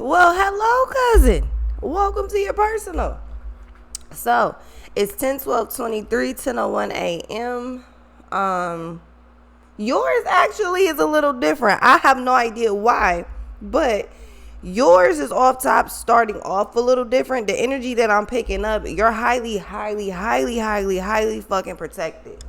Well, hello, cousin. Welcome to your personal. So, it's 10:12:23, 10:01 a.m. Yours actually is a little different. I have no idea why, but yours is off top starting off a little different. The energy that I'm picking up, you're highly fucking protected.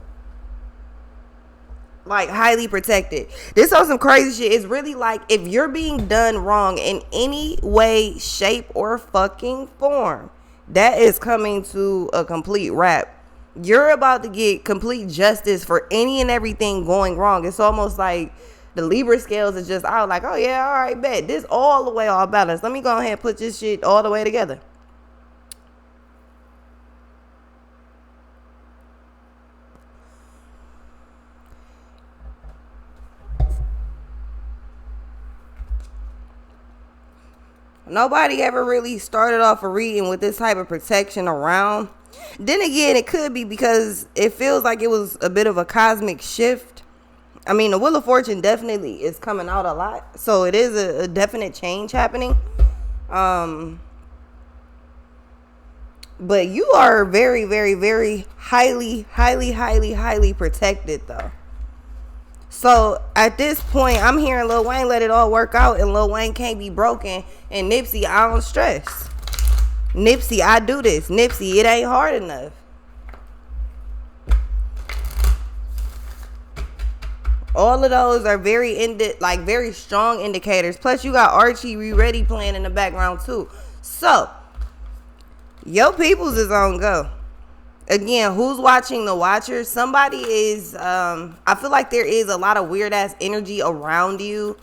Like, highly protected. This is some crazy shit. It's really like if you're being done wrong in any way, shape, or fucking form, that is coming to a complete wrap. You're about to get complete justice for any and everything going wrong. It's almost like the Libra scales is just out like, oh yeah, all right, bet. This all the way all balanced. Let me go ahead and put this shit all the way together. Nobody ever really started off a reading with this type of protection around. Then again, it could be because it feels like it was a bit of a cosmic shift. I mean, the Wheel of Fortune definitely is coming out a lot. So it is a definite change happening. But you are very highly protected though. So at this point, I'm hearing Lil Wayne let it all work out and Lil Wayne can't be broken. And Nipsey, I don't stress. Nipsey, I do this. Nipsey, it ain't hard enough. All of those are very strong indicators. Plus, you got Archie Ready playing in the background too. So, your peoples is on go. Again, who's watching the watchers? Somebody is, I feel like there is a lot of weird ass energy around you.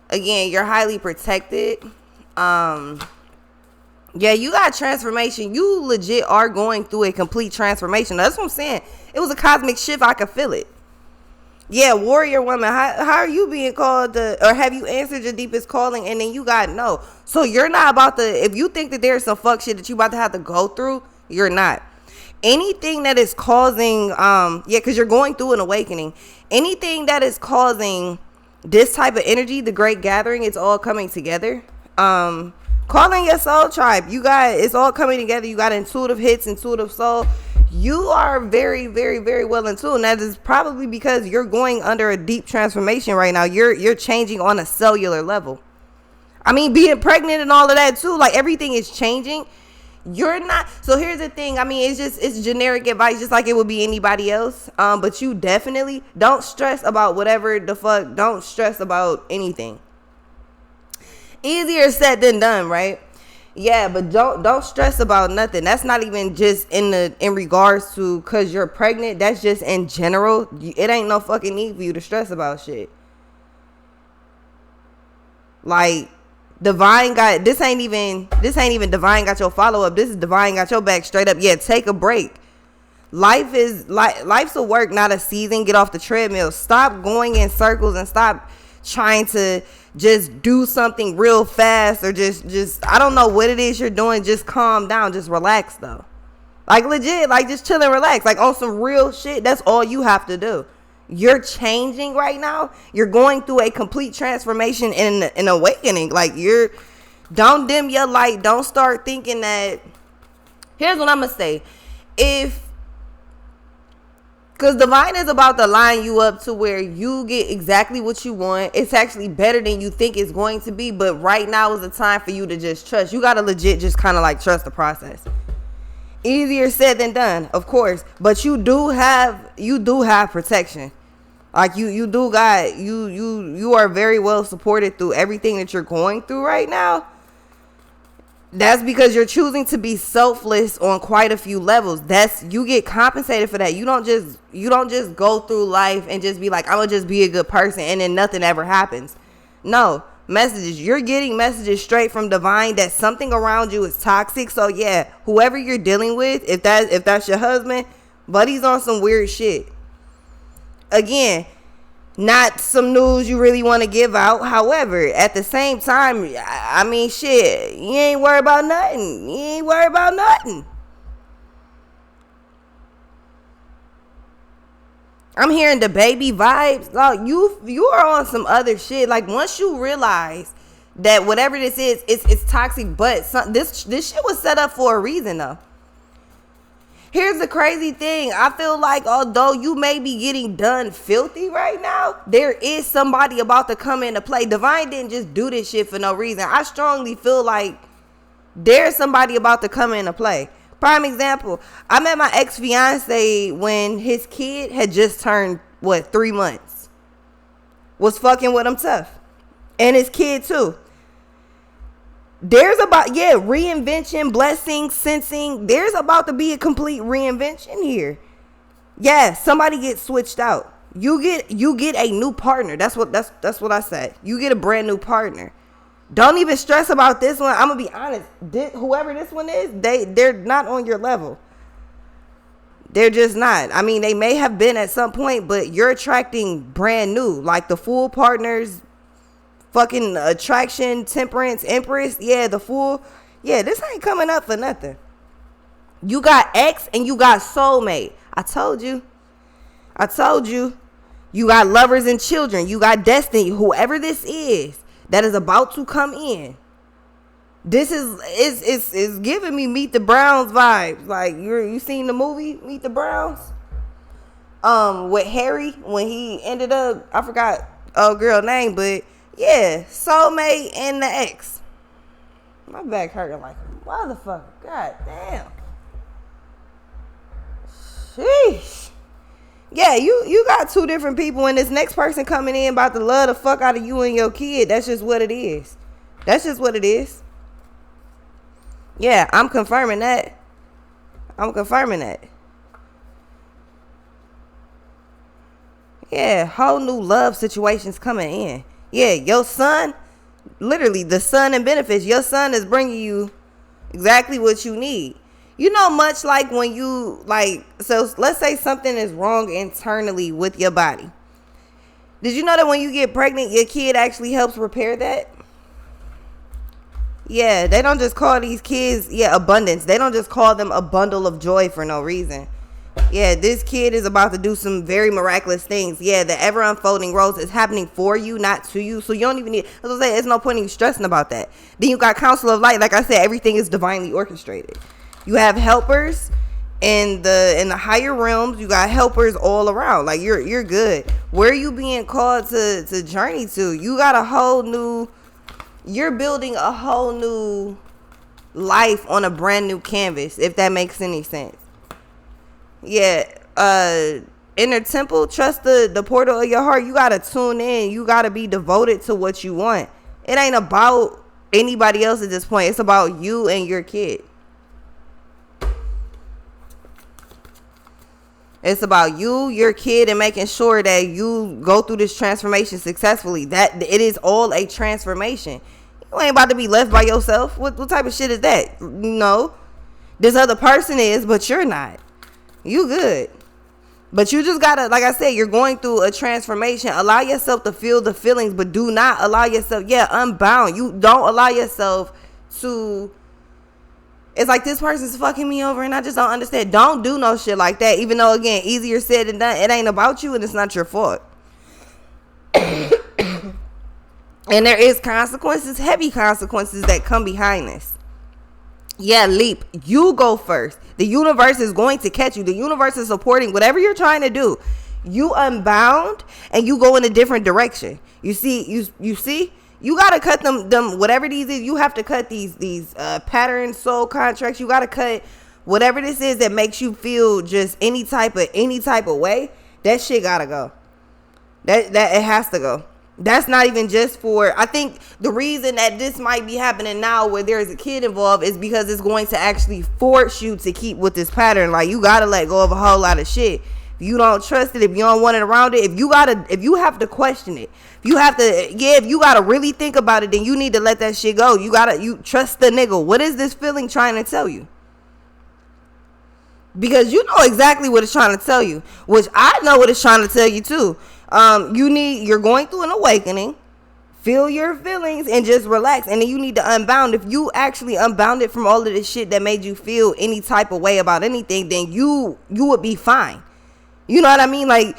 Again, you're highly protected. Yeah, you got transformation. You legit are going through a complete transformation. That's what I'm saying. It was a cosmic shift. I could feel it. Yeah, warrior woman. How are you being called or have you answered your deepest calling and then you got no? So you're not about to, if you think that there's some fuck shit that you about to have to go through, you're not. Anything that is causing, because you're going through an awakening. Anything that is causing this type of energy, the great gathering, it's all coming together. Calling your soul tribe, it's all coming together. You got intuitive hits, intuitive soul. You are very well in tune. That is probably because you're going under a deep transformation right now. You're changing on a cellular level. I mean, being pregnant and all of that too, like everything is changing. You're not. So here's the thing. I mean, it's generic advice, just like it would be anybody else. But you definitely don't stress about whatever the fuck. Don't stress about anything. Easier said than done, right? Yeah, but don't stress about nothing. That's not even just in regards to because you're pregnant. That's just in general. It ain't no fucking need for you to stress about shit. Like, Divine got this ain't even Divine got your follow up. This is Divine got your back straight up. Yeah, take a break. Life's a work, not a season. Get off the treadmill. Stop going in circles and stop trying to just do something real fast or just I don't know what it is you're doing. Just calm down. Just relax though. Like legit, like just chill and relax. Like on some real shit. That's all you have to do. You're changing right now. You're going through a complete transformation and an awakening. Like don't dim your light. Don't start thinking that. Here's what I'm gonna say. Because Divine is about to line you up to where you get exactly what you want. It's actually better than you think it's going to be. But right now is the time for you to just trust. You got to legit just kind of like trust the process. Easier said than done, of course. But you do have protection. Like you are very well supported through everything that you're going through right now. That's because you're choosing to be selfless on quite a few levels. You get compensated for that. You don't just go through life and just be like, I'm gonna just be a good person and then nothing ever happens. No, messages. You're getting messages straight from Divine that something around you is toxic. So yeah, whoever you're dealing with, if that's your husband, buddy's on some weird shit. Again, not some news you really want to give out. However, at the same time, I mean, shit, you ain't worried about nothing. I'm hearing the baby vibes. Like you are on some other shit. Like once you realize that whatever this is, it's toxic. But this shit was set up for a reason, though. Here's the crazy thing. I feel like although you may be getting done filthy right now, there is somebody about to come into play. Divine didn't just do this shit for no reason. I strongly feel like there's somebody about to come into play. Prime example, I met my ex-fiance when his kid had just turned, 3 months. Was fucking with him tough. And his kid too. There's about, reinvention, blessing, sensing. There's about to be a complete reinvention here. Yeah, somebody gets switched out. You get a new partner. That's what I said. You get a brand new partner. Don't even stress about this one. I'm gonna be honest. Whoever this one is, they're not on your level. They're just not. I mean, they may have been at some point, but you're attracting brand new, like the full partners. Fucking attraction, temperance, empress. Yeah, the fool. Yeah, this ain't coming up for nothing. You got ex and you got soulmate. I told you. You got lovers and children. You got destiny. Whoever this is that is about to come in. This is giving me Meet the Browns vibes. Like you seen the movie Meet the Browns? With Harry when he ended up, I forgot old girl name, but yeah, soulmate and the ex. My back hurting like a motherfucker. God damn. Sheesh. Yeah, you got two different people, and this next person coming in about to love the fuck out of you and your kid. That's just what it is. Yeah, I'm confirming that. Yeah, whole new love situations coming in. Yeah, your son, literally the son and benefits. Your son is bringing you exactly what you need. You know, much like when you, so let's say something is wrong internally with your body. Did you know that when you get pregnant, your kid actually helps repair that? Yeah, they don't just call these kids, abundance. They don't just call them a bundle of joy for no reason. Yeah, this kid is about to do some very miraculous things. Yeah, the ever unfolding rose is happening for you, not to you. So you don't even need, as I say, there's no point in you stressing about that. Then you got counsel of light. Like I said, everything is divinely orchestrated. You have helpers in the higher realms. You got helpers all around. Like you're good. Where are you being called to journey to? You got a whole new, you're building a whole new life on a brand new canvas, if that makes any sense. Yeah, inner temple, trust the portal of your heart. You gotta tune in. You gotta be devoted to what you want. It ain't about anybody else at this point. It's about you and your kid. It's about you, your kid, and making sure that you go through this transformation successfully. That it is all a transformation. You ain't about to be left by yourself. What type of shit is that? No, this other person is, but you're not. You good. But you just gotta, like I said, you're going through a transformation. Allow yourself to feel the feelings, but do not allow yourself, unbound. You don't allow yourself to, it's like this person's fucking me over and I just don't understand. Don't do no shit like that. Even though, again, easier said than done. It ain't about you and it's not your fault. And there is consequences, heavy consequences that come behind this. Yeah, leap. You go first. The universe is going to catch you. The universe is supporting whatever you're trying to do. You unbound and you go in a different direction. You see, you gotta cut them whatever these is. You have to cut these pattern soul contracts. You gotta cut whatever this is that makes you feel just any type of way. That shit gotta go. That it has to go. That's not even just for, I think the reason that this might be happening now where there's a kid involved is because it's going to actually force you to keep with this pattern. Like, you got to let go of a whole lot of shit. If you don't trust it, if you don't want it around it, if you have to question it, if you got to really think about it, then you need to let that shit go. You trust the nigga. What is this feeling trying to tell you? Because you know exactly what it's trying to tell you, which I know what it's trying to tell you too. You're going through an awakening. Feel your feelings and just relax, and then you need to unbound. If you actually unbound it from all of this shit that made you feel any type of way about anything, then you would be fine. You know what I mean? Like,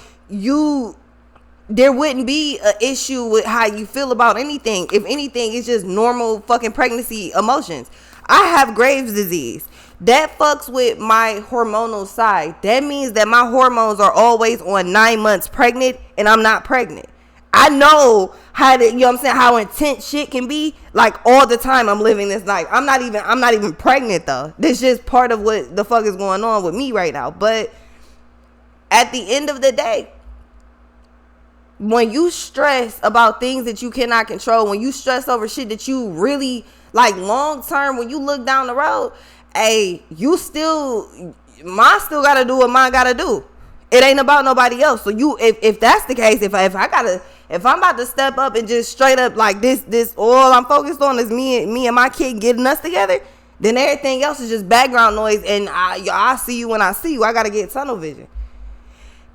there wouldn't be an issue with how you feel about anything. If anything, it's just normal fucking pregnancy emotions. I have Graves' disease. That fucks with my hormonal side. That means that my hormones are always on 9 months pregnant and I'm not pregnant. I know how to, you know what I'm saying, how intense shit can be. Like all the time I'm living this life. I'm not even pregnant though. This is just part of what the fuck is going on with me right now. But at the end of the day, when you stress about things that you cannot control, when you stress over shit that you really like long term, when you look down the road, hey, mine still gotta do what mine gotta do. It ain't about nobody else. So if that's the case, if I'm about to step up and just straight up like this all I'm focused on is me and my kid getting us together, then everything else is just background noise, and I see you when I see you. I gotta get tunnel vision.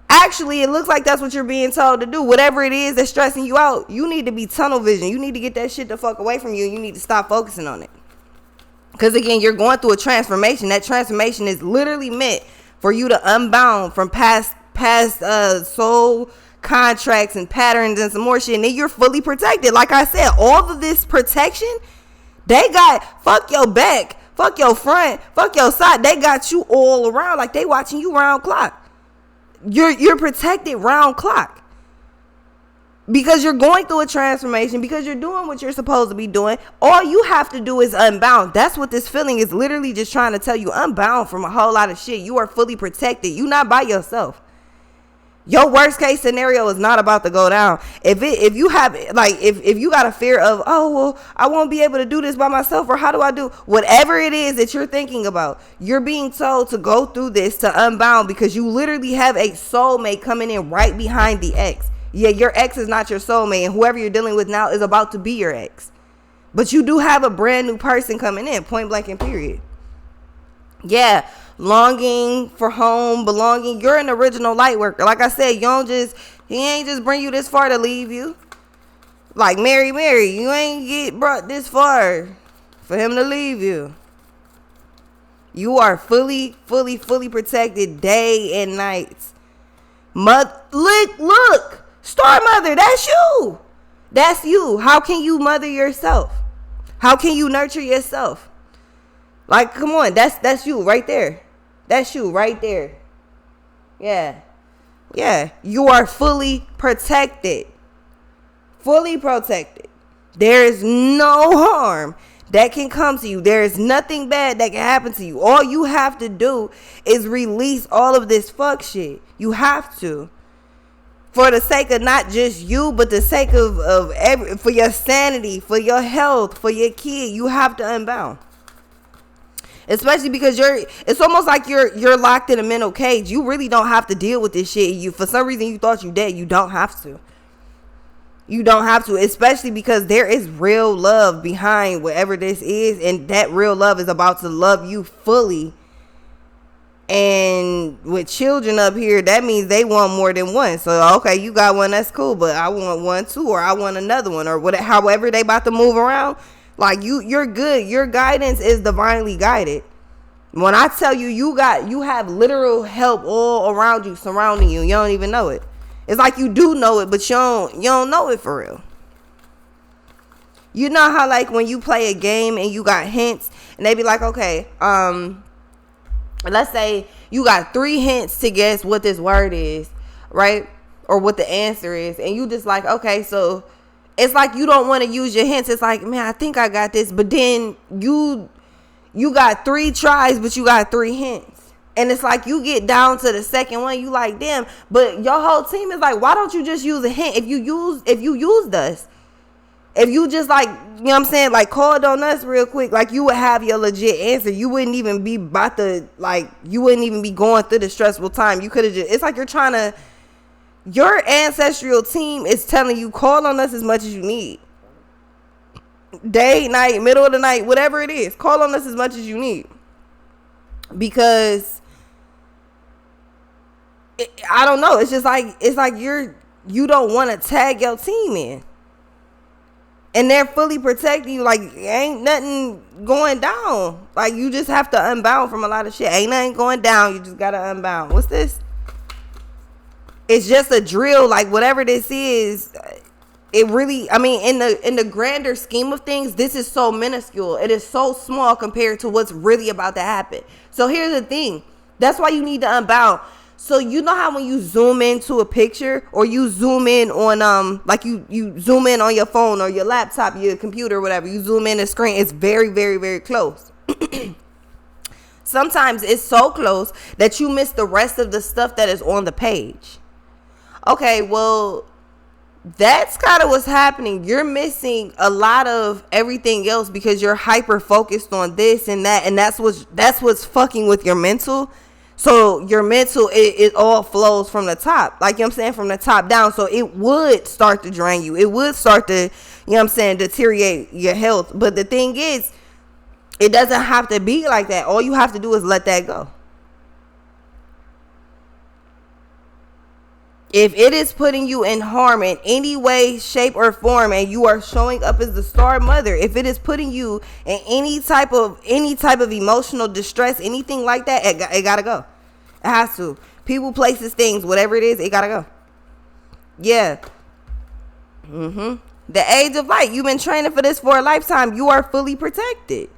Actually, it looks like that's what you're being told to do. Whatever it is that's stressing you out, you need to be tunnel vision. You need to get that shit the fuck away from you, and you need to stop focusing on it. Because again, you're going through a transformation. That transformation is literally meant for you to unbound from past soul contracts and patterns and some more shit. And then you're fully protected. Like I said, all of this protection, they got, fuck your back, fuck your front, fuck your side. They got you all around. Like they watching you round clock. You're protected round clock. Because you're going through a transformation, because you're doing what you're supposed to be doing. All you have to do is unbound. That's what this feeling is literally just trying to tell you. Unbound from a whole lot of shit. You are fully protected. You're not by yourself. Your worst case scenario is not about to go down. If you have, like, if you got a fear of, oh, well, I won't be able to do this by myself, or how do I do, whatever it is that you're thinking about, you're being told to go through this, to unbound, because you literally have a soulmate coming in right behind the ex. Yeah, your ex is not your soulmate, and whoever you're dealing with now is about to be your ex. But you do have a brand new person coming in, point blank and period. Yeah, longing for home, belonging. You're an original light worker. Like I said, he ain't just bring you this far to leave you. Like Mary, you ain't get brought this far for him to leave you. You are fully protected day and night. Look. Star mother, that's you. That's you. How can you mother yourself? How can you nurture yourself? Like, come on, that's you right there. That's you right there. Yeah. You are fully protected. Fully protected. There is no harm that can come to you. There is nothing bad that can happen to you. All you have to do is release all of this fuck shit. You have to. For the sake of not just you, but the sake for your sanity, for your health, for your kid, you have to unbound. Especially because it's almost like you're locked in a mental cage. You really don't have to deal with this shit. For some reason you thought you did. You don't have to. You don't have to, especially because there is real love behind whatever this is, and that real love is about to love you fully. And with children up here, that means they want more than one. So, okay, you got one, that's cool, but I want one too, or I want another one, or whatever, however they about to move around. Like, you're good. Your guidance is divinely guided. When I tell you, you have literal help all around you, surrounding you. You don't even know it. It's like you do know it, but you don't know it for real. You know how, like, when you play a game and you got hints, and they be like, okay, let's say you got 3 hints to guess what this word is, right? Or what the answer is. And you just like, okay, so it's like you don't want to use your hints. It's like, man, I think I got this. But then you got 3 tries, but you got 3 hints. And it's like you get down to the second one, you like, damn. But your whole team is like, why don't you just use a hint? If you used us. If you just, like, you know what I'm saying, like, called on us real quick, like, you would have your legit answer. You wouldn't even be you wouldn't even be going through the stressful time. You could have it's like your ancestral team is telling you, call on us as much as you need. Day, night, middle of the night, whatever it is, call on us as much as you need. Because, I don't know, it's like you don't want to tag your team in. And they're fully protecting you. Like, ain't nothing going down. Like, you just have to unbound from a lot of shit. Ain't nothing going down. You just got to unbound. What's this? It's just a drill. Like, whatever this is, it really, I mean, in the grander scheme of things, this is so minuscule. It is so small compared to what's really about to happen. So here's the thing. That's why you need to unbound. So you know how when you zoom into a picture, or you zoom in on like you zoom in on your phone or your laptop, your computer, whatever, you zoom in the screen, it's very, very, very close. Sometimes it's so close that you miss the rest of the stuff that is on the page. Okay, well, that's kind of what's happening. You're missing a lot of everything else because you're hyper focused on this and that, and that's what's fucking with your mental. So your mental, it all flows from the top, like, you know what I'm saying, from the top down. So it would start to drain you. It would start to, you know what I'm saying, deteriorate your health. But the thing is, it doesn't have to be like that. All you have to do is let that go. If it is putting you in harm in any way, shape, or form, and you are showing up as the star mother, if it is putting you in any type of emotional distress, anything like that, it gotta go. It has to. People, places, things, whatever it is, it gotta go. Yeah. The age of light. You've been training for this for a lifetime. You are fully protected.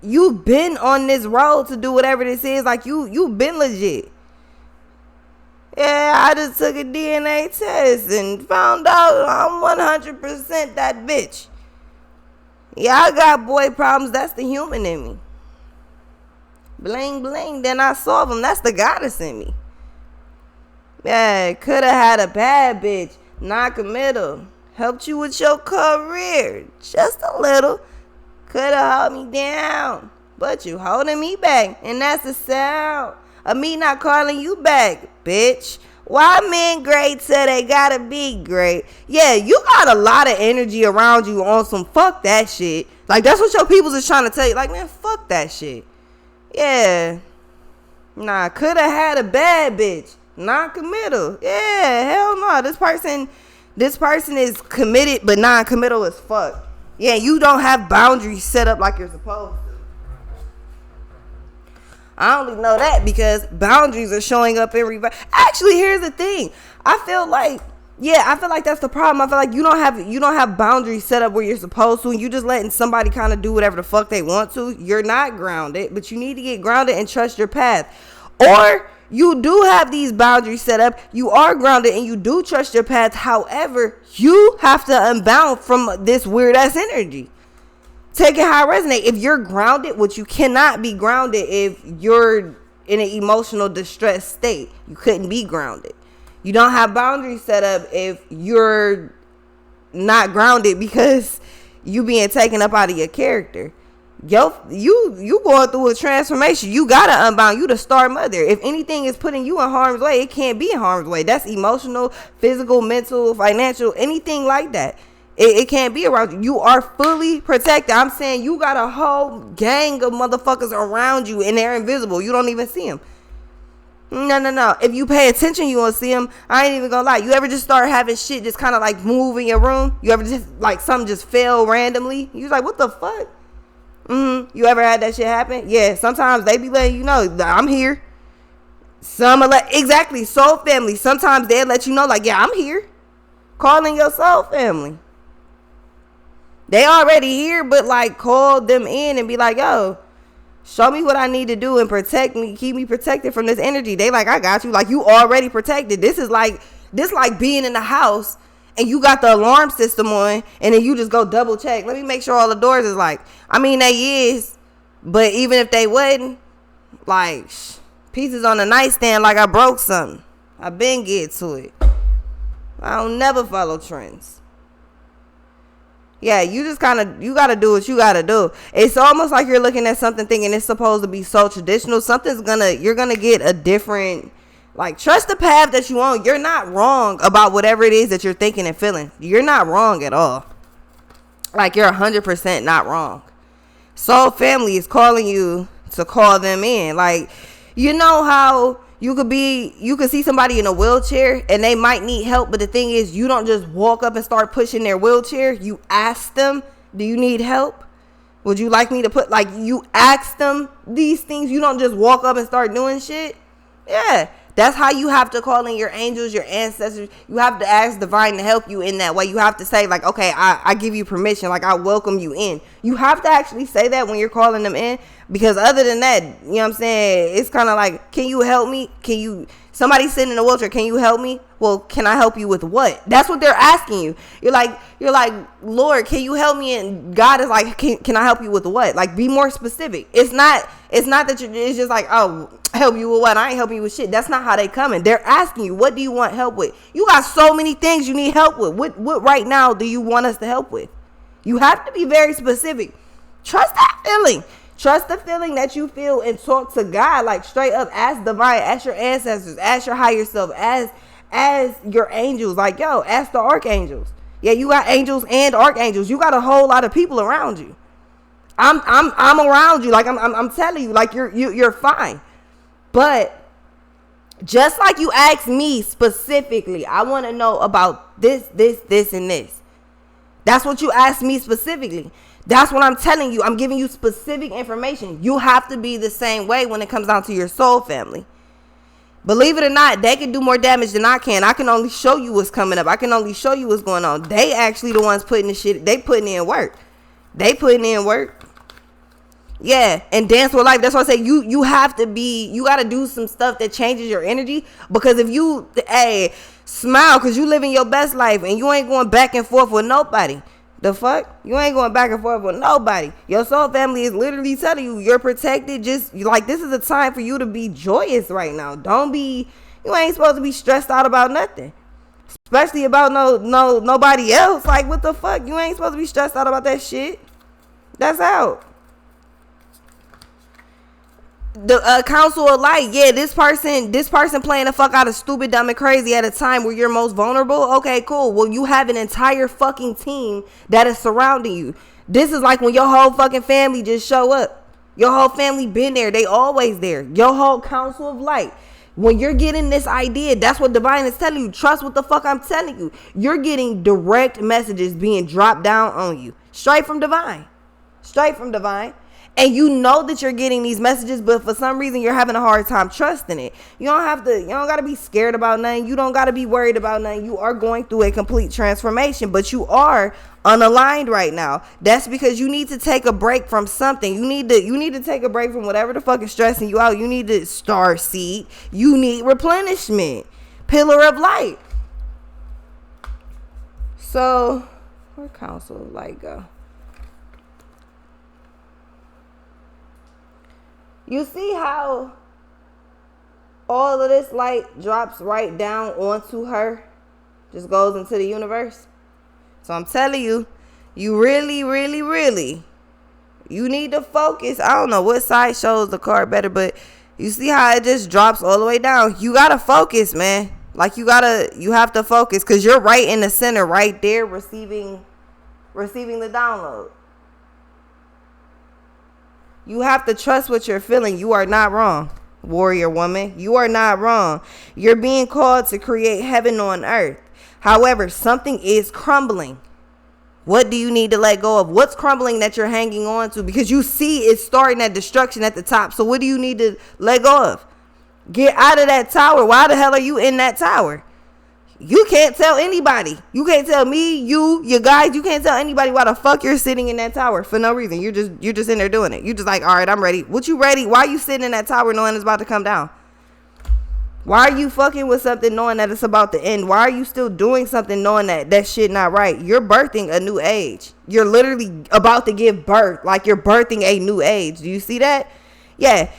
You've been on this road to do whatever this is. Like, you've been legit. Yeah, I just took a DNA test and found out I'm 100% that bitch. Yeah, I got boy problems. That's the human in me. Bling, bling. Then I solve them. That's the goddess in me. Yeah, could have had a bad bitch. Non-committal. Helped you with your career. Just a little. Could have held me down. But you holding me back. And that's the sound of me not calling you back, bitch. Why men great say they gotta be great? Yeah, you got a lot of energy around you on some fuck that shit. Like, that's what your peoples is trying to tell you. Like, man, fuck that shit. Yeah. Nah, coulda had a bad bitch. Non-committal. Yeah, hell no. This person is committed but non-committal as fuck. Yeah, you don't have boundaries set up like you're supposed to. I only know that because boundaries are showing up in reverse. Actually, here's the thing. I feel like that's the problem. I feel like you don't have boundaries set up where you're supposed to, and you just letting somebody kind of do whatever the fuck they want to. You're not grounded, but you need to get grounded and trust your path. Or you do have these boundaries set up. You are grounded and you do trust your path. However, you have to unbound from this weird ass energy. Take it how it resonates. If you're grounded, which you cannot be grounded if you're in an emotional distress state. You couldn't be grounded. You don't have boundaries set up if you're not grounded because you being taken up out of your character. You going through a transformation. You gotta unbound. You the star mother. If anything is putting you in harm's way, it can't be in harm's way. That's emotional, physical, mental, financial, anything like that. It can't be around you. You are fully protected. I'm saying you got a whole gang of motherfuckers around you and they're invisible. You don't even see them. No. If you pay attention, you won't see them. I ain't even gonna lie. You ever just start having shit just kind of like move in your room? You ever just like something just fell randomly? You was like, what the fuck? You ever had that shit happen? Yeah, sometimes they be letting you know that I'm here. Exactly, soul family. Sometimes they'll let you know like, yeah, I'm here. Calling your soul family. They already here, but like call them in and be like, yo, show me what I need to do and protect me, keep me protected from this energy. They like, I got you. Like, you already protected. This like being in the house and you got the alarm system on and then you just go double check. Let me make sure all the doors is like, I mean, they is, but even if they wasn't, like, pieces on the nightstand like I broke something. I been get to it. I don't never follow trends. Yeah, you just you got to do what you got to do. It's almost like you're looking at something thinking it's supposed to be so traditional. You're going to get a different, like, trust the path that you on. You're not wrong about whatever it is that you're thinking and feeling. You're not wrong at all. Like, you're 100% not wrong. Soul family is calling you to call them in. Like, you know how you could see somebody in a wheelchair and they might need help, but the thing is, you don't just walk up and start pushing their wheelchair. You ask them, do you need help? Would you like me to you ask them these things. You don't just walk up and start doing shit. Yeah, That's how you have to call in your angels, your ancestors. You have to ask divine to help you in that way. You have to say, like, okay, I give you permission. Like, I welcome you in. You have to actually say that when you're calling them in. Because other than that, you know what I'm saying? It's kind of like, can you help me? Somebody sitting in a wheelchair, can you help me? Well, can I help you with what? That's what they're asking you. You're like, Lord, can you help me? And God is like, can I help you with what? Like, be more specific. It's not that it's just like, oh, help you with what? I ain't helping you with shit. That's not how they coming. They're asking you, what do you want help with? You got so many things you need help with. What right now do you want us to help with? You have to be very specific. Trust that feeling. Trust the feeling that you feel and talk to God, like straight up. Ask divine, ask your ancestors, ask your higher self, ask your angels. Like, yo, ask the archangels. Yeah, you got angels and archangels. You got a whole lot of people around you. I'm around you. Like I'm telling you, like you're fine. But just like you asked me specifically, I want to know about this, and this. That's what you asked me specifically. That's what I'm telling you. I'm giving you specific information. You have to be the same way when it comes down to your soul family. Believe it or not, they can do more damage than I can. I can only show you what's coming up. I can only show you what's going on. They actually the ones putting the shit. They putting in work. Yeah, and dance with life. That's why I say you have to be, you got to do some stuff that changes your energy. Because if you, smile because you living your best life and you ain't going back and forth with nobody. The fuck? You ain't going back and forth with nobody. Your soul family is literally telling you you're protected. Just like, this is a time for you to be joyous right now. You ain't supposed to be stressed out about nothing. Especially about nobody else. Like, what the fuck? You ain't supposed to be stressed out about that shit. That's out. The council of light, yeah, this person playing the fuck out of stupid, dumb, and crazy at a time where you're most vulnerable. Okay, cool. Well, you have an entire fucking team that is surrounding you. This is like when your whole fucking family just show up. Your whole family been there. They always there. Your whole council of light. When you're getting this idea, that's what divine is telling you. Trust what the fuck I'm telling you. You're getting direct messages being dropped down on you. Straight from divine. And you know that you're getting these messages, but for some reason you're having a hard time trusting it. You don't got to be scared about nothing. You don't got to be worried about nothing. You are going through a complete transformation, but you are unaligned right now. That's because you need to take a break from something. You need to take a break from whatever the fuck is stressing you out. You need to star seed. You need replenishment. Pillar of light. So, where council of light go? You see how all of this light drops right down onto her? Just goes into the universe. So I'm telling you, you really, really, really, you need to focus. I don't know what side shows the card better, but you see how it just drops all the way down? You got to focus, man. Like you have to focus because you're right in the center, right there, receiving the download. You have to trust what you're feeling. You are not wrong, warrior woman. You are not wrong. You're being called to create heaven on earth. However, something is crumbling. What do you need to let go of? What's crumbling that you're hanging on to? Because you see it's starting at destruction at the top. So what do you need to let go of? Get out of that tower. Why the hell are you in that tower? You can't tell anybody. You can't tell me, your guys. You can't tell anybody why the fuck you're sitting in that tower for no reason. You're just in there doing it. You just like, all right, I'm ready. What you ready? Why are you sitting in that tower knowing it's about to come down? Why are you fucking with something knowing that it's about to end? Why are you still doing something knowing that shit not right? You're birthing a new age. You're literally about to give birth. Like you're birthing a new age. Do you see that? Yeah.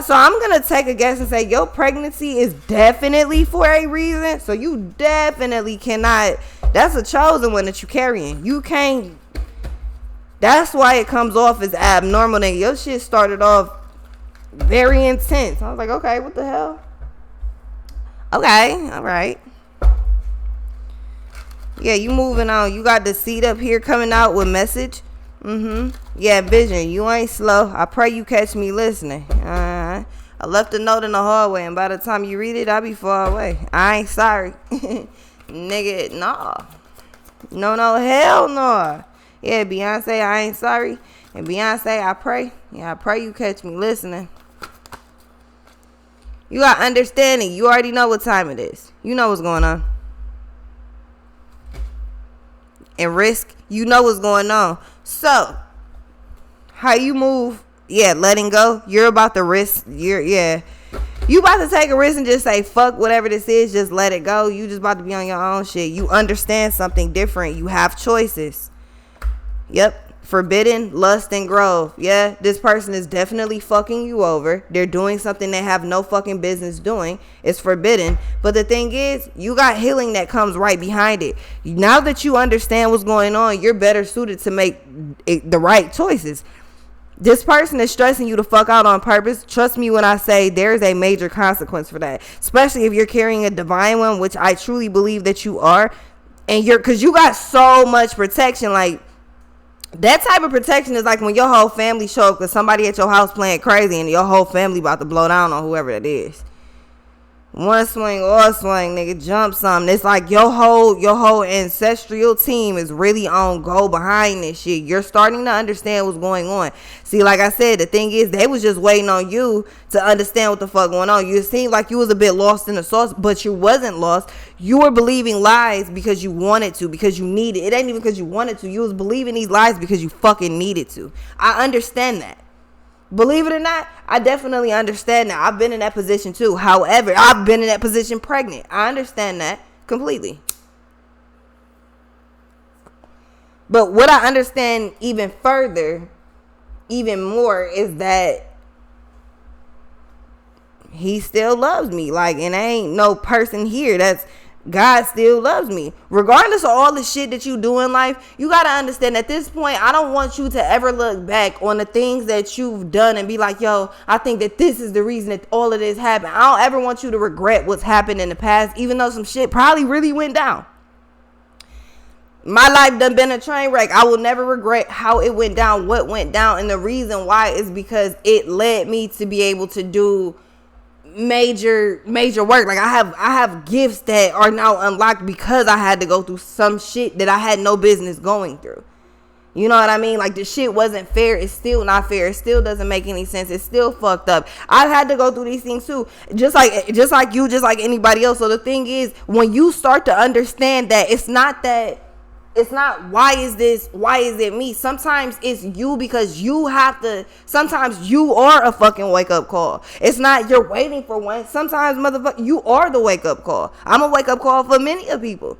So I'm gonna take a guess and say your pregnancy is definitely for a reason. So you definitely cannot. That's a chosen one that you're carrying. You can't. That's why it comes off as abnormal. And your shit started off very intense. I was like, okay, what the hell? Okay, all right. Yeah, you moving on. You got the seed up here coming out with message. Yeah, vision. You ain't slow. I pray you catch me listening. I left a note in the hallway, and by the time you read it, I'll be far away. I ain't sorry. Nigga, nah. No, hell no. Yeah, Beyonce, I ain't sorry. And Beyonce, I pray. Yeah, I pray you catch me listening. You got understanding. You already know what time it is. You know what's going on. And risk, you know what's going on. So, how you move, letting go. You're about to risk. You about to take a risk and just say, fuck whatever this is, just let it go. You just about to be on your own shit. You understand something different. You have choices. Yep. Forbidden, lust, and growth. Yeah, this person is definitely fucking you over. They're doing something they have no fucking business doing. It's forbidden. But the thing is, you got healing that comes right behind it. Now that you understand what's going on, you're better suited to make the right choices. This person is stressing you to fuck out on purpose. Trust me when I say there's a major consequence for that. Especially if you're carrying a divine one, which I truly believe that you are. And because you got so much protection, like, that type of protection is like when your whole family show up because somebody at your house playing crazy and your whole family about to blow down on whoever that is. One swing, all swing, nigga, jump something. It's like your whole ancestral team is really on go behind this shit. You're starting to understand what's going on. See, like I said, the thing is, they was just waiting on you to understand what the fuck going on. You seemed like you was a bit lost in the sauce, but you wasn't lost. You were believing lies because you wanted to, because you needed. It ain't even because you wanted to. You was believing these lies because you fucking needed to. I understand that. Believe it or not, I definitely understand that. I've been in that position too. However, I've been in that position pregnant. I understand that completely. But what I understand even further, even more, is that he still loves me. Like, and ain't no person here that's God still loves me. Regardless of all the shit that you do in life, you got to understand at this point, I don't want you to ever look back on the things that you've done and be like, yo, I think that this is the reason that all of this happened. I don't ever want you to regret what's happened in the past, even though some shit probably really went down. My life done been a train wreck. I will never regret how it went down, what went down. And the reason why is because it led me to be able to do major work. Like I have gifts that are now unlocked because I had to go through some shit that I had no business going through. You know what I mean? Like, the shit wasn't fair. It's still not fair. It still doesn't make any sense. It's still fucked up. I've had to go through these things too, just like you, just like anybody else. So the thing is, when you start to understand that it's not why is it me? Sometimes it's you, because you have to, sometimes you are a fucking wake up call. It's not you're waiting for one. Sometimes, motherfucker, you are the wake up call. I'm a wake up call for many of people.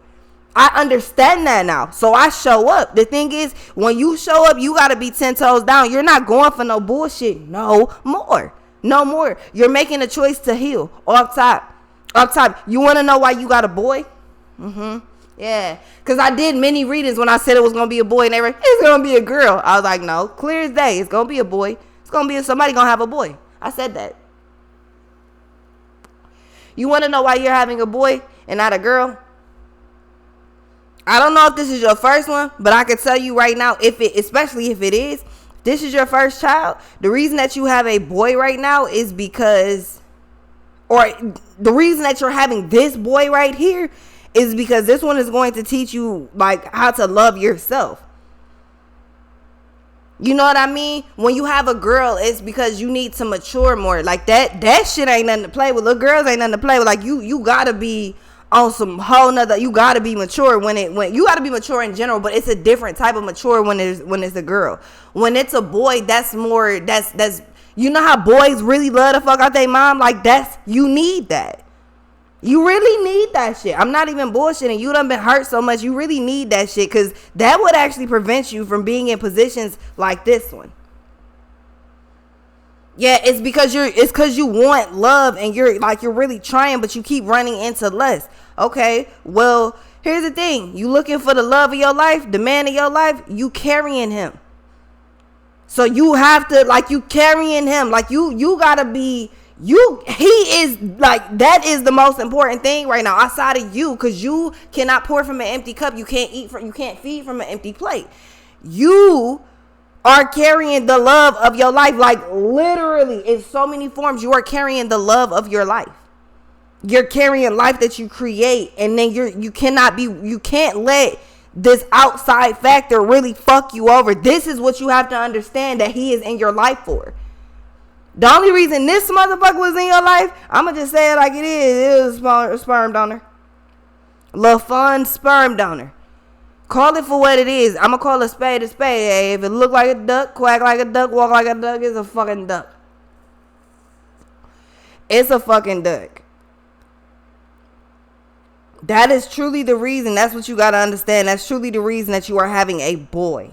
I understand that now. So I show up. The thing is, when you show up, you got to be 10 toes down. You're not going for no bullshit no more. You're making a choice to heal. Off top. You want to know why you got a boy? Yeah, because I did many readings when I said it was going to be a boy, and they were, it's going to be a girl. I was like, no, clear as day. It's going to be a boy. It's going to be somebody going to have a boy. I said that. You want to know why you're having a boy and not a girl? I don't know if this is your first one, but I can tell you right now, especially if it is, this is your first child. The reason that you have a boy right now is because, or the reason that you're having this boy right here is because this one is going to teach you, like, how to love yourself. You know what I mean? When you have a girl, it's because you need to mature more. Like, that shit ain't nothing to play with. Little girls ain't nothing to play with. Like, you gotta be on some whole nother, you gotta be mature when you gotta be mature in general, but it's a different type of mature when it's a girl. When it's a boy, that's more, that's you know how boys really love to fuck out their mom? Like, you need that. You really need that shit. I'm not even bullshitting. You done been hurt so much. You really need that shit, because that would actually prevent you from being in positions like this one. Yeah, it's because you want love, and you're really trying, but you keep running into less. Okay, well, here's the thing. You looking for the love of your life, the man of your life, you carrying him. So you have to, like, you carrying him. Like, you gotta be, he is, like, that is the most important thing right now outside of you, because you cannot pour from an empty cup. You can't feed from an empty plate. You are carrying the love of your life. Like, literally, in so many forms, you are carrying the love of your life. You're carrying life that you create, and then you can't let this outside factor really fuck you over. This is what you have to understand that he is in your life for. The only reason this motherfucker was in your life, I'ma just say it like it is a sperm donor. Little fun sperm donor. Call it for what it is. I'ma call a spade a spade. Hey, if it look like a duck, quack like a duck, walk like a duck, it's a fucking duck. It's a fucking duck. That is truly the reason. That's what you gotta understand. That's truly the reason that you are having a boy.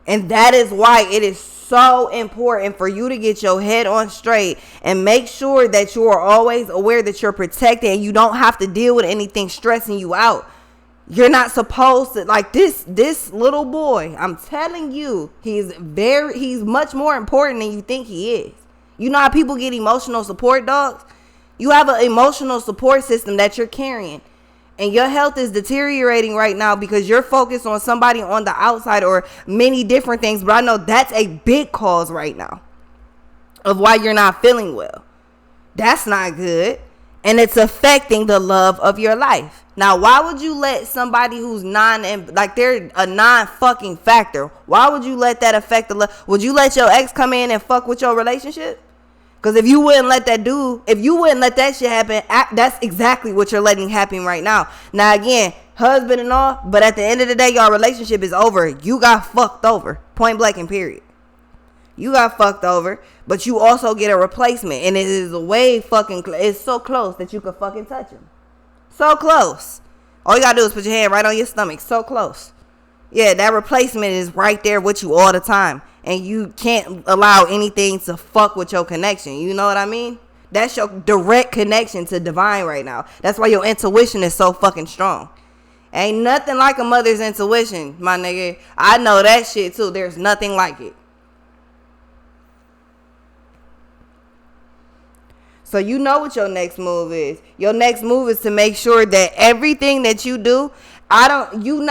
And that is why it is so important for you to get your head on straight and make sure that you are always aware that you're protected and you don't have to deal with anything stressing you out. You're not supposed to, like, this little boy, I'm telling you, he's much more important than you think he is. You know how people get emotional support dogs? You have an emotional support system that you're carrying. And your health is deteriorating right now because you're focused on somebody on the outside or many different things. But I know that's a big cause right now of why you're not feeling well. That's not good. And it's affecting the love of your life. Now, why would you let somebody who's they're a non-fucking factor? Why would you let that affect the love? Would you let your ex come in and fuck with your relationship? Because if you wouldn't let that shit happen, that's exactly what you're letting happen right now. Now, again, husband and all, but at the end of the day, your relationship is over. You got fucked over. Point blank and period. You got fucked over, but you also get a replacement. And it is it's so close that you could fucking touch him. So close. All you gotta do is put your hand right on your stomach. So close. Yeah, that replacement is right there with you all the time. And you can't allow anything to fuck with your connection. You know what I mean? That's your direct connection to divine right now. That's why your intuition is so fucking strong. Ain't nothing like a mother's intuition, my nigga. I know that shit too. There's nothing like it. So you know what your next move is. Your next move is to make sure that everything that you do, you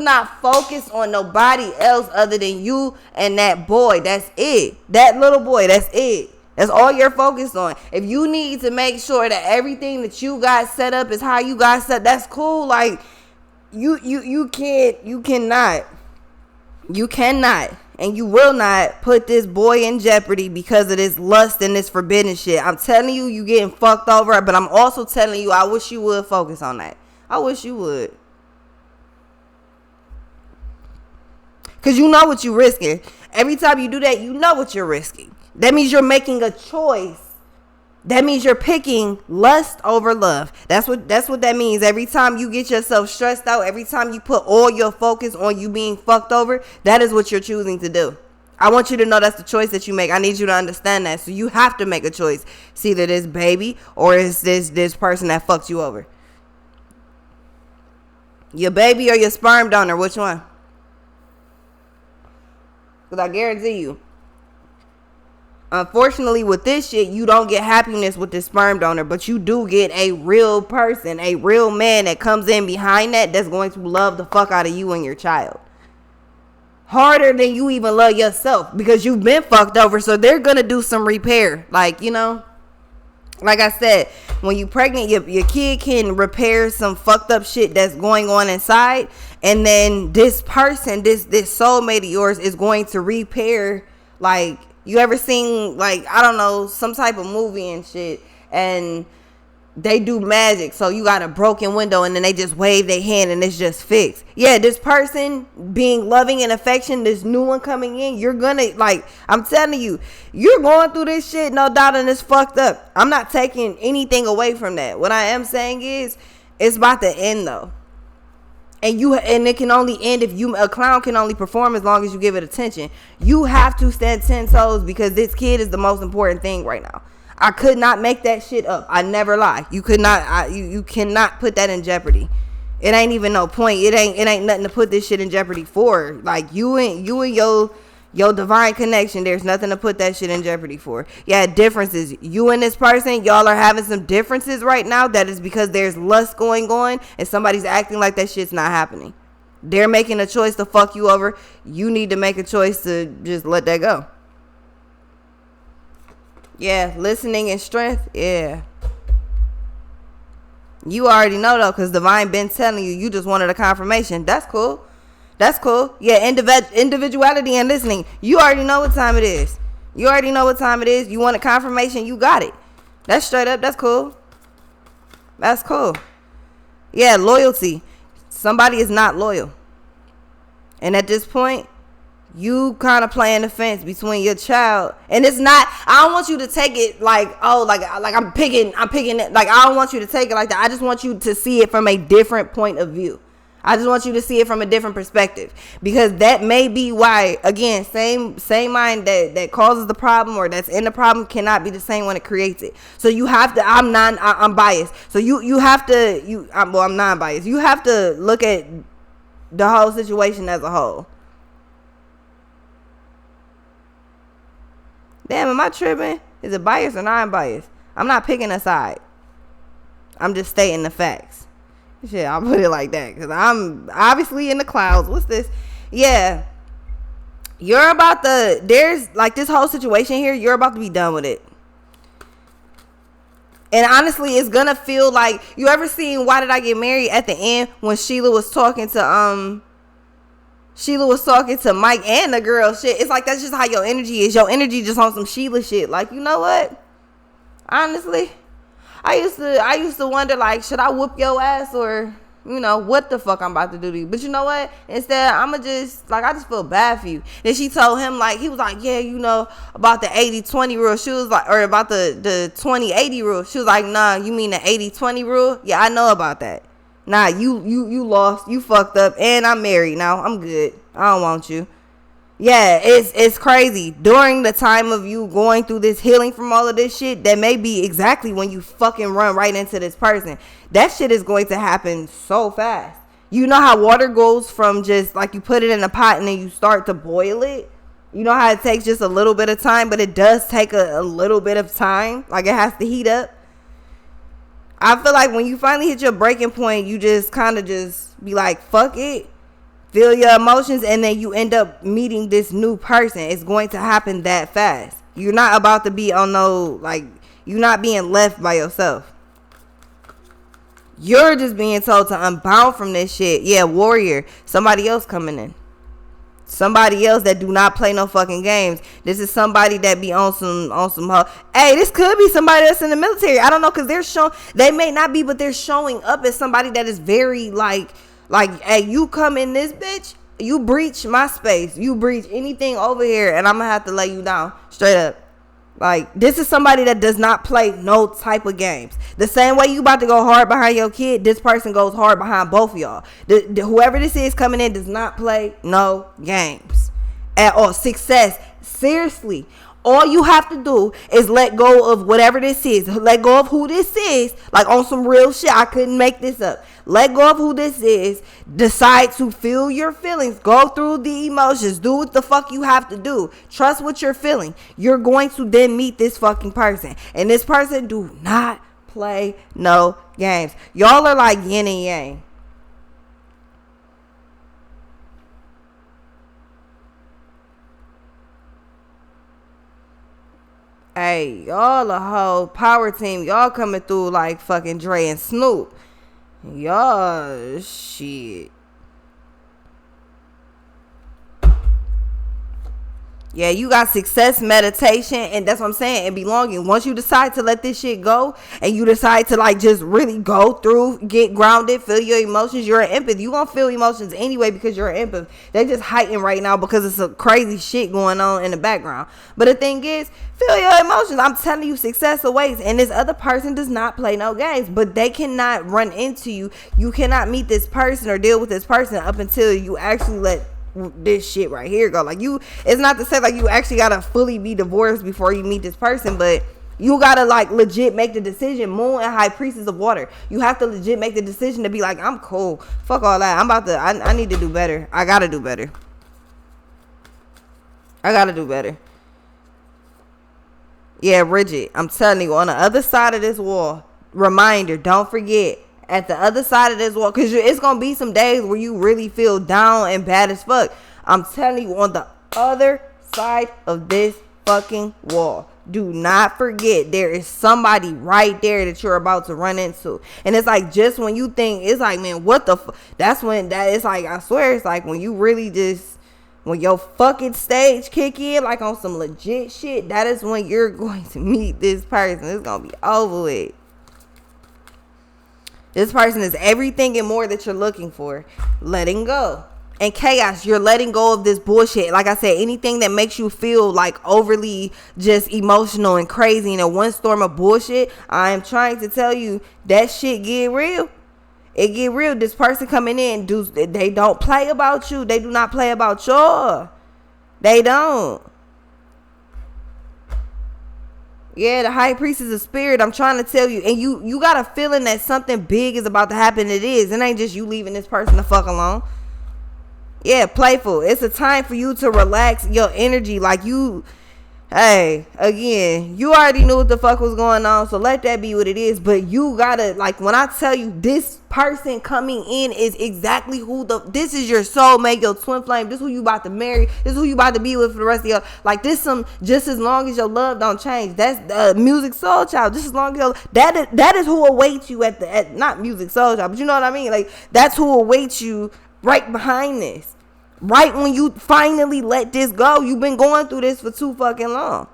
not focused on nobody else other than you and that boy. That's it. That little boy, that's it. That's all you're focused on. If you need to make sure that everything that you got set up is how you got set, that's cool. Like, you cannot, and you will not put this boy in jeopardy because of this lust and this forbidden shit. I'm telling you, you getting fucked over, but I'm also telling you, I wish you would focus on that. I wish you would. Because you know what you're risking. Every time you do that, you know what you're risking. That means you're making a choice. That means you're picking lust over love. That's what that means. Every time you get yourself stressed out, every time you put all your focus on you being fucked over, that is what you're choosing to do. I want you to know that's the choice that you make. I need you to understand that. So you have to make a choice. It's either this baby or it's this person that fucked you over. Your baby or your sperm donor, which one? Because I guarantee you, unfortunately with this shit, you don't get happiness with this sperm donor, but you do get a real person, a real man that comes in behind that's going to love the fuck out of you and your child. Harder than you even love yourself because you've been fucked over, so they're going to do some repair. Like, you know, like I said, when you pregnant, your kid can repair some fucked up shit that's going on inside. And then this person, this soulmate of yours is going to repair, like, you ever seen, like, I don't know, some type of movie and shit, and they do magic, so you got a broken window, and then they just wave their hand, and it's just fixed. Yeah, this person being loving and affection, this new one coming in, you're gonna, like, I'm telling you, you're going through this shit, no doubt, and it's fucked up. I'm not taking anything away from that. What I am saying is, it's about to end, though. And it can only end if a clown can only perform as long as you give it attention. You have to stand 10 toes because this kid is the most important thing right now. I could not make that shit up. I never lie. You could not. You cannot put that in jeopardy. It ain't even no point. It ain't nothing to put this shit in jeopardy for. Like you and your divine connection. There's nothing to put that shit in jeopardy for. Yeah, differences. You and this person, y'all are having some differences right now. That is because there's lust going on, and somebody's acting like that shit's not happening. They're making a choice to fuck you over. You need to make a choice to just let that go. Yeah, listening and strength. Yeah. You already know, though, because divine been telling you. You just wanted a confirmation. That's cool. That's cool. Yeah, individuality and listening. You already know what time it is. You already know what time it is. You want a confirmation, you got it. That's straight up. That's cool. That's cool. Yeah, loyalty. Somebody is not loyal. And at this point, you kind of playing the fence between your child. And it's not, I don't want you to take it like, oh, like I'm picking it. Like, I don't want you to take it like that. I just want you to see it from a different point of view. I just want you to see it from a different perspective, because that may be why, again, same mind that causes the problem or that's in the problem cannot be the same when it creates it. So you have to, I'm biased. So you have to, I'm non-biased. You have to look at the whole situation as a whole. Damn, am I tripping? Is it biased or non-biased? I'm not picking a side. I'm just stating the facts. Shit, I'll put it like that, because I'm obviously in the clouds. What's this? Yeah. You're about to, there's like this whole situation here, you're about to be done with it. And honestly, it's gonna feel like, you ever seen Why Did I Get Married at the end when Sheila was talking to Mike and the girl shit? It's like, that's just how your energy is. Your energy just on some Sheila shit. Like, you know what? Honestly, I used to wonder, like, should I whoop your ass, or, you know, what the fuck I'm about to do to you? But you know what? Instead, I'ma just, like, I just feel bad for you. Then she told him, like, he was like, yeah, you know, about the 80-20 rule. She was like, or about the 20-80 rule. She was like, nah, you mean the 80-20 rule? Yeah, I know about that. Nah, you lost. You fucked up. And I'm married now. I'm good. I don't want you. Yeah, it's crazy. During the time of you going through this healing from all of this shit, that may be exactly when you fucking run right into this person. That shit is going to happen so fast. You know how water goes from just like you put it in a pot and then you start to boil it? You know how it takes just a little bit of time, but it does take a little bit of time. Like, it has to heat up. I feel like when you finally hit your breaking point, you just kind of just be like, fuck it. Feel your emotions, and then you end up meeting this new person. It's going to happen that fast. You're not about to be on no, like, you're not being left by yourself. You're just being told to unbound from this shit. Yeah, warrior. Somebody else coming in. Somebody else that do not play no fucking games. This is somebody that be on some hey, this could be somebody that's in the military. I don't know, because they may not be, but they're showing up as somebody that is very like, hey, you come in this bitch, you breach my space, you breach anything over here, and I'm gonna have to lay you down straight up. Like, this is somebody that does not play no type of games. The same way you about to go hard behind your kid, this person goes hard behind both of y'all. Whoever this is coming in does not play no games at all. Success, seriously. All you have to do is let go of whatever this is. Let go of who this is. Like, on some real shit. I couldn't make this up. Let go of who this is. Decide to feel your feelings. Go through the emotions. Do what the fuck you have to do. Trust what you're feeling. You're going to then meet this fucking person. And this person do not play no games. Y'all are like yin and yang. Hey, y'all a whole power team. Y'all coming through like fucking Dre and Snoop. Y'all shit. Yeah, you got success, meditation, and that's what I'm saying, and belonging. Once you decide to let this shit go, and you decide to like just really go through, get grounded, feel your emotions, you're an empath. You gonna feel emotions anyway because you're an empath. They just heightened right now because it's some crazy shit going on in the background. But the thing is, feel your emotions. I'm telling you, success awaits, and this other person does not play no games, but they cannot run into you. You cannot meet this person or deal with this person up until you actually let this shit right here go. Like, you, it's not to say like you actually gotta fully be divorced before you meet this person, but you gotta like legit make the decision. Moon and High Priestess of Water, you have to legit make the decision to be like, I'm cool, fuck all that, I'm about to, I need to do better. I gotta do better. Yeah, Bridget, I'm telling you, on the other side of this wall, reminder, don't forget, at the other side of this wall, because it's going to be some days where you really feel down and bad as fuck. I'm telling you, on the other side of this fucking wall, do not forget, there is somebody right there that you're about to run into. And it's like, just when you think, it's like, man, what the that's when that it's like, I swear, it's like when you really just When your fucking stage kick in, like on some legit shit, that is when you're going to meet this person. It's gonna be over with. This person is everything and more that you're looking for. Letting go. And chaos, you're letting go of this bullshit. Like I said, anything that makes you feel like overly just emotional and crazy in a one storm of bullshit, I am trying to tell you that shit get real. It get real. This person coming in, they don't play about you. They do not play about y'all. They don't. Yeah, the high priest is a spirit. I'm trying to tell you. And you got a feeling that something big is about to happen. It is. It ain't just you leaving this person the fuck alone. Yeah, playful. It's a time for you to relax your energy. Like you, hey, again, you already knew what the fuck was going on. So let that be what it is. But you gotta, like, when I tell you this person coming in is exactly this is your soulmate, your twin flame. This is who you about to marry. This is who you about to be with for the rest of your, like, this just as long as your love don't change. That's music soul child. Just as long as that is who awaits you at not music soul child, but you know what I mean? Like, that's who awaits you right behind this. Right when you finally let this go. You've been going through this for too fucking long.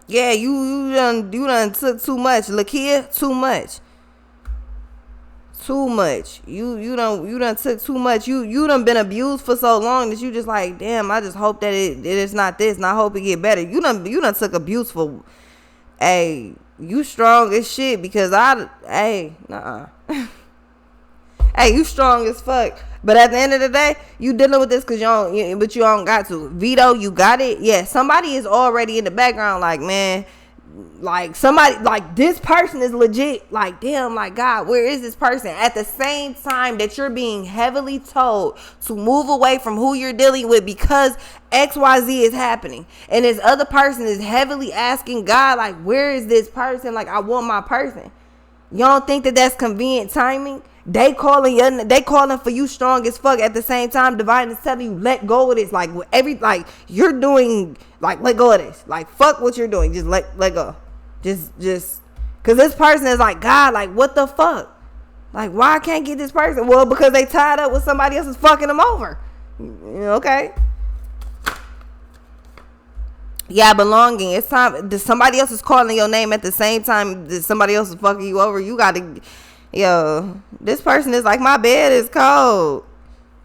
Yeah, you done took too much. Lakia, too much. Too much. You done took too much. You done been abused for so long that you just like, damn, I just hope that it is not this and I hope it get better. You done took abuse for, hey, you strong as shit because nah. Hey, you strong as fuck. But at the end of the day, you dealing with this because you don't got to. Vito, you got it? Yeah, somebody is already in the background like, man, like somebody, like this person is legit. Like, damn, like, God, where is this person? At the same time that you're being heavily told to move away from who you're dealing with because XYZ is happening. And this other person is heavily asking God, like, where is this person? Like, I want my person. You don't think that that's convenient timing? They calling for you strong as fuck. At the same time, divine is telling you, let go of this. Like, you're doing, like, let go of this. Like, fuck what you're doing. Just let go. Just, because this person is like, God, like, what the fuck? Like, why I can't get this person? Well, because they tied up with somebody else is fucking them over. Okay. Yeah, belonging. It's time. Somebody else is calling your name at the same time that somebody else is fucking you over. You got to, yo, this person is like, my bed is cold.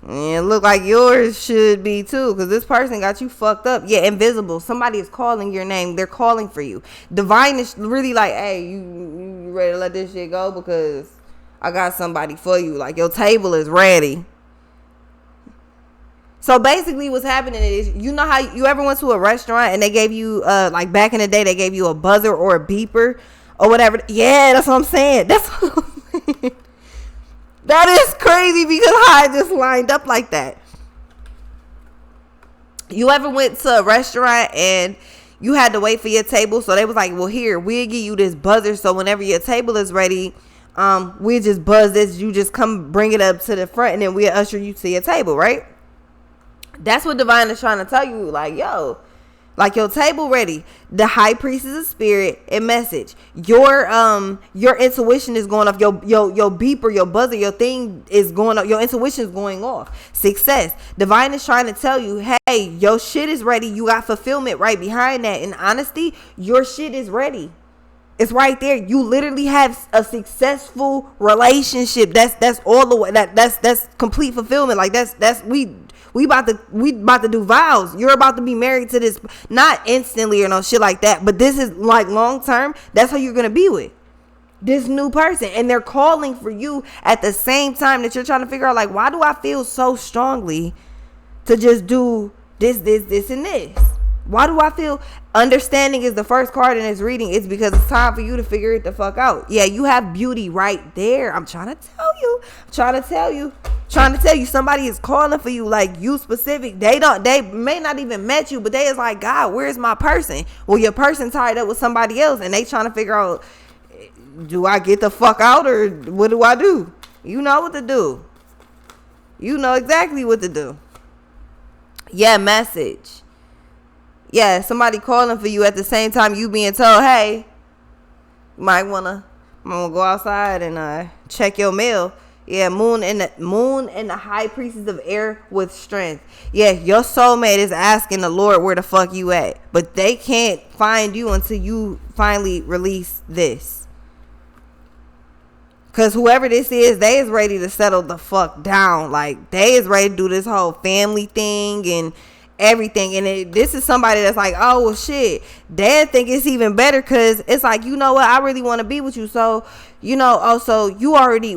And it look like yours should be too, because this person got you fucked up. Yeah, invisible. Somebody is calling your name. They're calling for you. Divine is really like, hey, you ready to let this shit go? Because I got somebody for you. Like, your table is ready. So basically what's happening is, you know how you ever went to a restaurant and they gave you, like back in the day, they gave you a buzzer or a beeper or whatever. Yeah, that's what I'm saying. That's what I'm saying. That is crazy because I just lined up like that. You ever went to a restaurant and you had to wait for your table? So they was like, well, here, we'll give you this buzzer. So whenever your table is ready, we'll just buzz this. You just come bring it up to the front and then we'll usher you to your table, right? That's what divine is trying to tell you. Like, yo, like, your table ready. The high priest is a spirit and message. Your intuition is going off. Your beeper, your buzzer, your thing is going off. Your intuition is going off. Success. Divine is trying to tell you, hey, your shit is ready. You got fulfillment right behind that. In honesty, your shit is ready. It's right there. You literally have a successful relationship. That's all the way. That's complete fulfillment. Like, we about to do vows. You're about to be married to this, not instantly or no shit like that, but this is like long term. That's who you're gonna be with, this new person, and they're calling for you at the same time that you're trying to figure out, like, why do I feel so strongly to just do this, and this? Why do I feel? Understanding is the first card in this reading. It's because it's time for you to figure it the fuck out. Yeah, you have beauty right there. I'm trying to tell you. Somebody is calling for you, like, you specific. They may not even met you, but they is like, God, where's my person? Well, your person tied up with somebody else and they trying to figure out, do I get the fuck out or what do I do? You know what to do. You know exactly what to do. Yeah, message. Yeah, somebody calling for you at the same time you being told, hey, you might want to go outside and check your mail. Yeah, moon and the high priestess of air with strength. Yeah, your soulmate is asking the Lord where the fuck you at, but they can't find you until you finally release this. Cause whoever this is, they is ready to settle the fuck down. Like, they is ready to do this whole family thing and everything. And this is somebody that's like, oh well shit, dad think it's even better, cause it's like, you know what, I really want to be with you. So, you know, so you already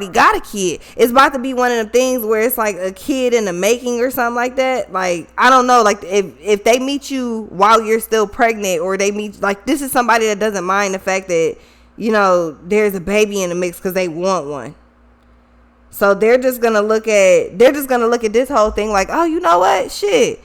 got a kid. It's about to be one of them things where it's like a kid in the making or something like that. Like, I don't know, like if they meet you while you're still pregnant, or they meet, like, this is somebody that doesn't mind the fact that, you know, there's a baby in the mix because they want one. So they're just gonna look at this whole thing like, oh, you know what, shit,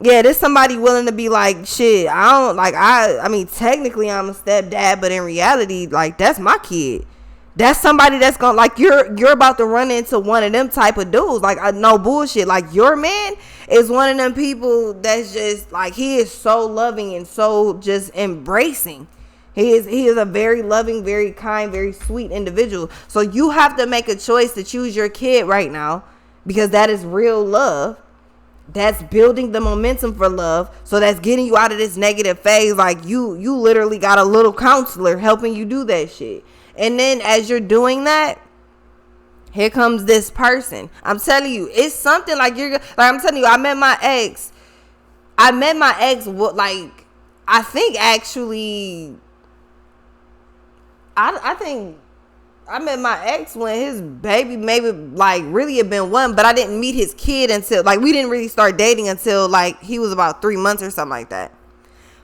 yeah, there's somebody willing to be like, shit, I mean technically I'm a stepdad, but in reality, like, that's my kid. That's somebody that's gonna, like, you're about to run into one of them type of dudes. Like, no bullshit, like, your man is one of them people that's just like, he is so loving and so just embracing. He is a very loving, very kind, very sweet individual. So you have to make a choice to choose your kid right now, because that is real love. That's building the momentum for love. So that's getting you out of this negative phase. Like, you literally got a little counselor helping you do that shit. And then as you're doing that, here comes this person. I'm telling you, it's something like I'm telling you, I met my ex, like, I think actually, I think I met my ex when his baby maybe like really had been one, but I didn't meet his kid until, like, we didn't really start dating until like he was about 3 months or something like that.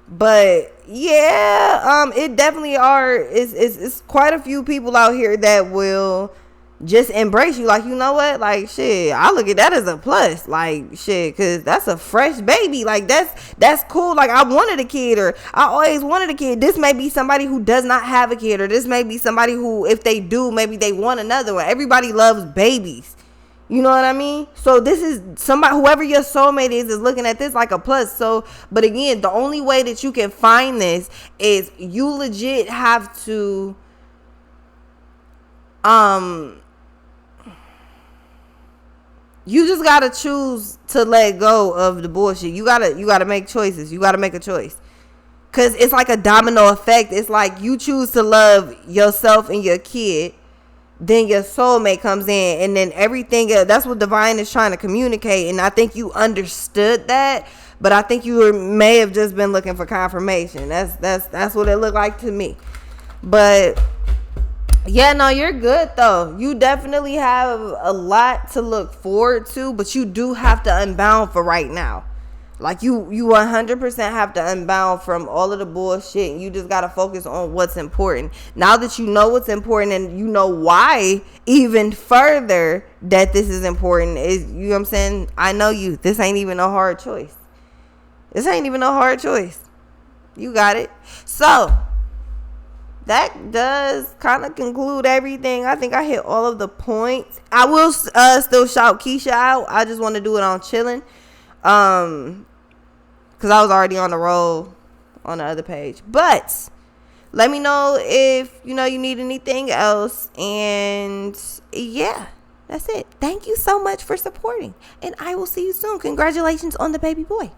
But yeah, it definitely it's quite a few people out here that will just embrace you. Like, you know what, like, shit, I look at that as a plus. Like, shit, because that's a fresh baby. Like, that's cool. Like, I wanted a kid, or I always wanted a kid. This may be somebody who does not have a kid, or this may be somebody who, if they do, maybe they want another one. Everybody loves babies, you know what I mean? So this is somebody, whoever your soulmate is looking at this like a plus. So, but again, the only way that you can find this is you legit have to you just gotta choose to let go of the bullshit. You gotta make choices. You gotta make a choice, cause it's like a domino effect. It's like you choose to love yourself and your kid, then your soulmate comes in, and then everything else. That's what divine is trying to communicate. And I think you understood that, but I think you may have just been looking for confirmation. That's what it looked like to me. But yeah, no, you're good though. You definitely have a lot to look forward to, but you do have to unbound for right now. Like, you 100% have to unbound from all of the bullshit, and you just got to focus on what's important. Now that you know what's important, and you know why even further that this is important, is, you know what I'm saying? I know you. This ain't even a hard choice. This ain't even a hard choice. You got it. So that does kind of conclude everything. I think I hit all of the points. I will still shout Keisha out. I just want to do it on Chillin, because I was already on the roll on the other page. But let me know if you need anything else. And yeah, that's it. Thank you so much for supporting, and I will see you soon. Congratulations on the baby boy.